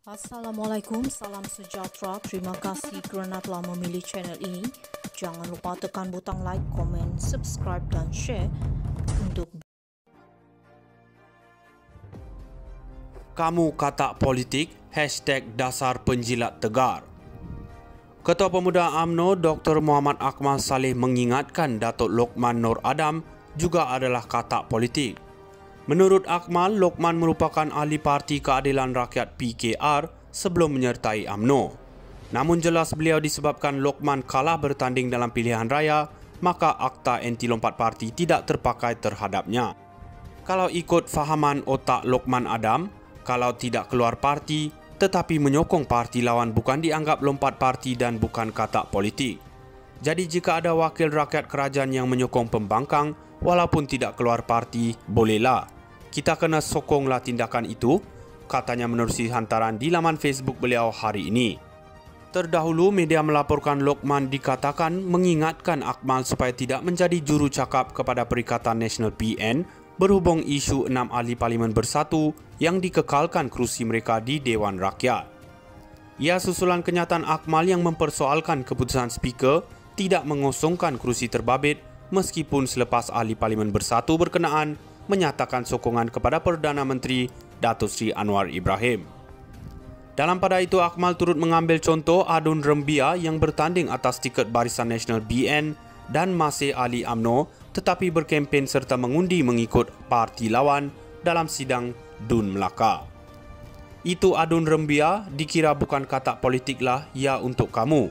Assalamualaikum, salam sejahtera. Terima kasih kerana telah memilih channel ini. Jangan lupa tekan butang like, komen, subscribe dan share untuk Kamu katak politik, #dasar penjilat tegar. Ketua Pemuda UMNO Dr. Muhammad Akmal Saleh mengingatkan Datuk Lokman Nur Adam juga adalah katak politik. Menurut Akmal, Lokman merupakan ahli Parti Keadilan Rakyat PKR sebelum menyertai UMNO. Namun jelas beliau disebabkan Lokman kalah bertanding dalam pilihan raya, maka Akta Anti Lompat Parti tidak terpakai terhadapnya. Kalau ikut fahaman otak Lokman Adam, kalau tidak keluar parti tetapi menyokong parti lawan bukan dianggap lompat parti dan bukan katak politik. Jadi jika ada wakil rakyat kerajaan yang menyokong pembangkang walaupun tidak keluar parti, bolehlah. Kita kena sokonglah tindakan itu, katanya menerusi hantaran di laman Facebook beliau hari ini. Terdahulu, media melaporkan Lokman dikatakan mengingatkan Akmal supaya tidak menjadi juru cakap kepada Perikatan Nasional PN berhubung isu 6 ahli Parlimen Bersatu yang dikekalkan kerusi mereka di Dewan Rakyat. Ia susulan kenyataan Akmal yang mempersoalkan keputusan Speaker tidak mengosongkan kerusi terbabit meskipun selepas ahli Parlimen Bersatu berkenaan menyatakan sokongan kepada Perdana Menteri Datuk Seri Anwar Ibrahim. Dalam pada itu, Akmal turut mengambil contoh Adun Rembia yang bertanding atas tiket Barisan Nasional BN dan masih ahli UMNO tetapi berkempen serta mengundi mengikut parti lawan dalam sidang Dun Melaka. Itu Adun Rembia dikira bukan katak politiklah, ya untuk kamu.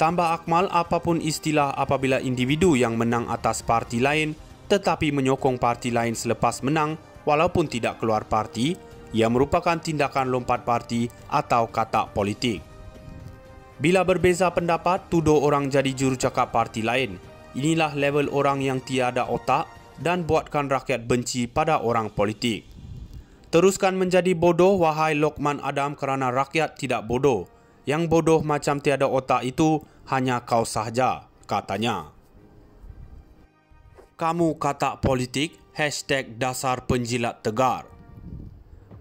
Tambah Akmal, apapun istilah apabila individu yang menang atas parti lain tetapi menyokong parti lain selepas menang walaupun tidak keluar parti, ia merupakan tindakan lompat parti atau katak politik. Bila berbeza pendapat, tuduh orang jadi jurucakap parti lain. Inilah level orang yang tiada otak dan buatkan rakyat benci pada orang politik. Teruskan menjadi bodoh, wahai Lokman Adam, kerana rakyat tidak bodoh. Yang bodoh macam tiada otak itu hanya kau sahaja, katanya. Kamu katak politik, #dasar penjilat tegar.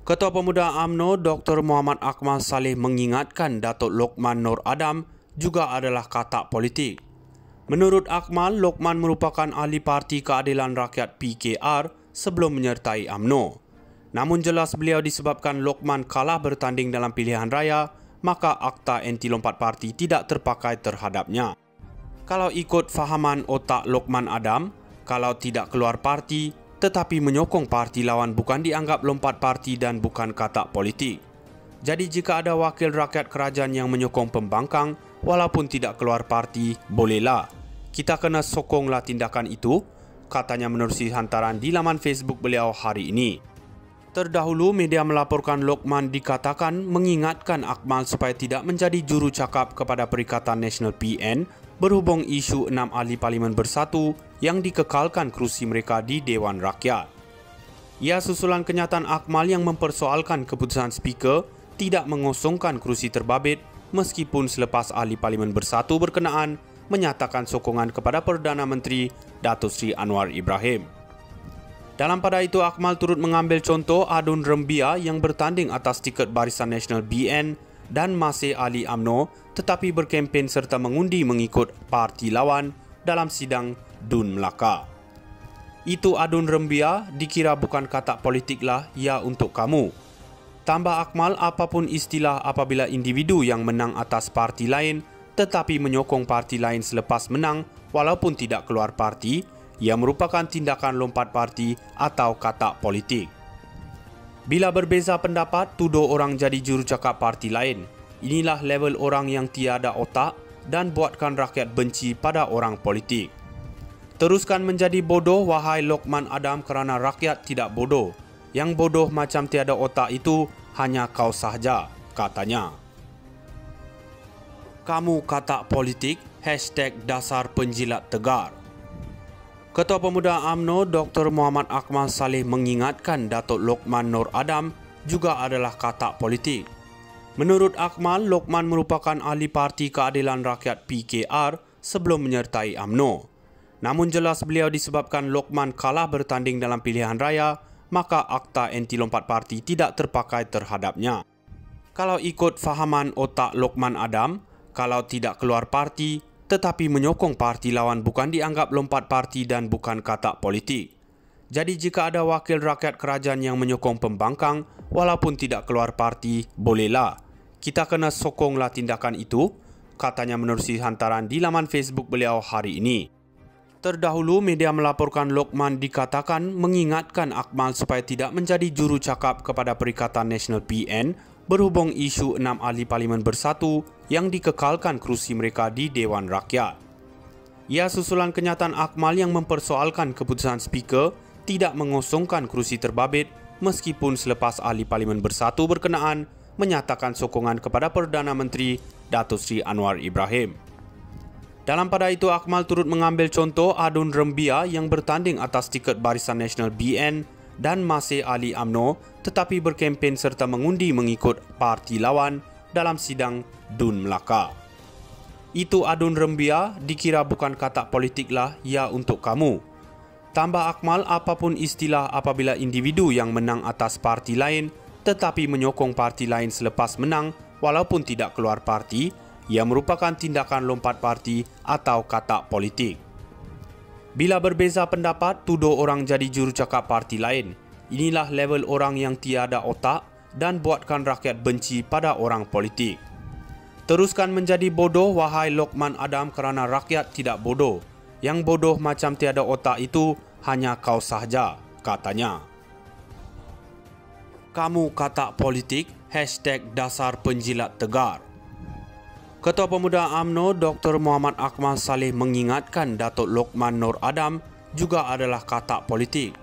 Ketua Pemuda UMNO Dr. Muhammad Akmal Saleh mengingatkan Datuk Lokman Nur Adam juga adalah katak politik. Menurut Akmal, Lokman merupakan ahli Parti Keadilan Rakyat PKR sebelum menyertai UMNO. Namun jelas beliau disebabkan Lokman kalah bertanding dalam pilihan raya, maka Akta Anti Lompat Parti tidak terpakai terhadapnya. Kalau ikut fahaman otak Lokman Adam, kalau tidak keluar parti tetapi menyokong parti lawan bukan dianggap lompat parti dan bukan katak politik. Jadi jika ada wakil rakyat kerajaan yang menyokong pembangkang walaupun tidak keluar parti, bolehlah. Kita kena sokonglah tindakan itu, katanya menerusi hantaran di laman Facebook beliau hari ini. Terdahulu, media melaporkan Lokman dikatakan mengingatkan Akmal supaya tidak menjadi juru cakap kepada Perikatan Nasional PN berhubung isu 6 ahli Parlimen Bersatu yang dikekalkan kerusi mereka di Dewan Rakyat. Ia susulan kenyataan Akmal yang mempersoalkan keputusan Speaker tidak mengosongkan kerusi terbabit meskipun selepas ahli Parlimen Bersatu berkenaan menyatakan sokongan kepada Perdana Menteri Datuk Seri Anwar Ibrahim. Dalam pada itu, Akmal turut mengambil contoh Adun Rembia yang bertanding atas tiket Barisan Nasional BN dan masih ahli UMNO tetapi berkempen serta mengundi mengikut parti lawan dalam sidang Dun Melaka. Itu Adun Rembia dikira bukan katak politiklah, ya untuk kamu. Tambah Akmal, apapun istilah apabila individu yang menang atas parti lain tetapi menyokong parti lain selepas menang walaupun tidak keluar parti, ia merupakan tindakan lompat parti atau katak politik. Bila berbeza pendapat, tuduh orang jadi jurucakap parti lain. Inilah level orang yang tiada otak dan buatkan rakyat benci pada orang politik. Teruskan menjadi bodoh, wahai Lokman Adam, kerana rakyat tidak bodoh. Yang bodoh macam tiada otak itu hanya kau sahaja, katanya. Kamu katak politik, #dasar penjilat tegar. Ketua Pemuda UMNO Dr. Muhammad Akmal Saleh mengingatkan Datuk Lokman Nur Adam juga adalah katak politik. Menurut Akmal, Lokman merupakan ahli Parti Keadilan Rakyat PKR sebelum menyertai UMNO. Namun jelas beliau disebabkan Lokman kalah bertanding dalam pilihan raya, maka Akta Anti Lompat Parti tidak terpakai terhadapnya. Kalau ikut fahaman otak Lokman Adam, kalau tidak keluar parti tetapi menyokong parti lawan bukan dianggap lompat parti dan bukan katak politik. Jadi jika ada wakil rakyat kerajaan yang menyokong pembangkang walaupun tidak keluar parti, bolehlah. Kita kena sokonglah tindakan itu, katanya menerusi hantaran di laman Facebook beliau hari ini. Terdahulu, media melaporkan Lokman dikatakan mengingatkan Akmal supaya tidak menjadi juru cakap kepada Perikatan Nasional PN berhubung isu 6 ahli parlimen bersatu yang dikekalkan kerusi mereka di Dewan Rakyat. Ia susulan kenyataan Akmal yang mempersoalkan keputusan Speaker tidak mengosongkan kerusi terbabit meskipun selepas ahli parlimen bersatu berkenaan menyatakan sokongan kepada Perdana Menteri Datuk Seri Anwar Ibrahim. Dalam pada itu, Akmal turut mengambil contoh Adun Rembia yang bertanding atas tiket Barisan Nasional BN dan masih ahli UMNO tetapi berkempen serta mengundi mengikut parti lawan dalam sidang Dun Melaka. Itu Adun Rembia dikira bukan katak politik lah, ya untuk kamu. Tambah Akmal, apapun istilah apabila individu yang menang atas parti lain tetapi menyokong parti lain selepas menang walaupun tidak keluar parti, ia merupakan tindakan lompat parti atau katak politik. Bila berbeza pendapat, tuduh orang jadi jurucakap parti lain. Inilah level orang yang tiada otak dan buatkan rakyat benci pada orang politik. Teruskan menjadi bodoh, wahai Lokman Adam, kerana rakyat tidak bodoh. Yang bodoh macam tiada otak itu hanya kau sahaja, katanya. Kamu katak politik, #dasar penjilat tegar. Ketua Pemuda UMNO Dr. Muhammad Akmal Saleh mengingatkan Datuk Lokman Nur Adam juga adalah katak politik.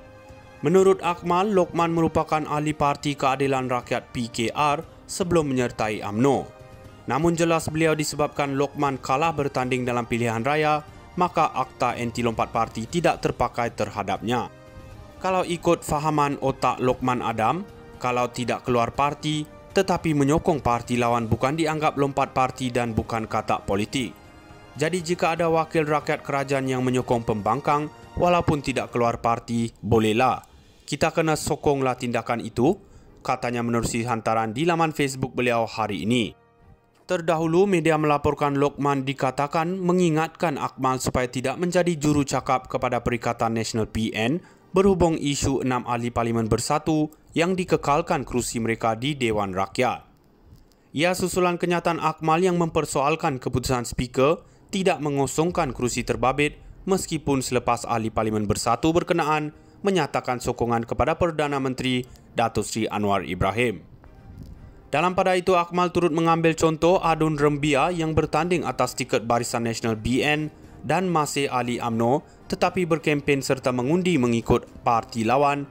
Menurut Akmal, Lokman merupakan ahli Parti Keadilan Rakyat PKR sebelum menyertai UMNO. Namun jelas beliau disebabkan Lokman kalah bertanding dalam pilihan raya, maka akta anti lompat parti tidak terpakai terhadapnya. Kalau ikut fahaman otak Lokman Adam, kalau tidak keluar parti tetapi menyokong parti lawan bukan dianggap lompat parti dan bukan katak politik. Jadi jika ada wakil rakyat kerajaan yang menyokong pembangkang walaupun tidak keluar parti, bolehlah. Kita kena sokonglah tindakan itu, katanya menerusi hantaran di laman Facebook beliau hari ini. Terdahulu, media melaporkan Lokman dikatakan mengingatkan Akmal supaya tidak menjadi juru cakap kepada Perikatan Nasional PN berhubung isu 6 ahli parlimen bersatu yang dikekalkan kerusi mereka di Dewan Rakyat. Ia susulan kenyataan Akmal yang mempersoalkan keputusan Speaker tidak mengosongkan kerusi terbabit meskipun selepas ahli parlimen bersatu berkenaan menyatakan sokongan kepada Perdana Menteri Datuk Seri Anwar Ibrahim. Dalam pada itu, Akmal turut mengambil contoh Adun Rembia yang bertanding atas tiket Barisan Nasional BN dan masih ahli UMNO tetapi berkempen serta mengundi mengikut parti lawan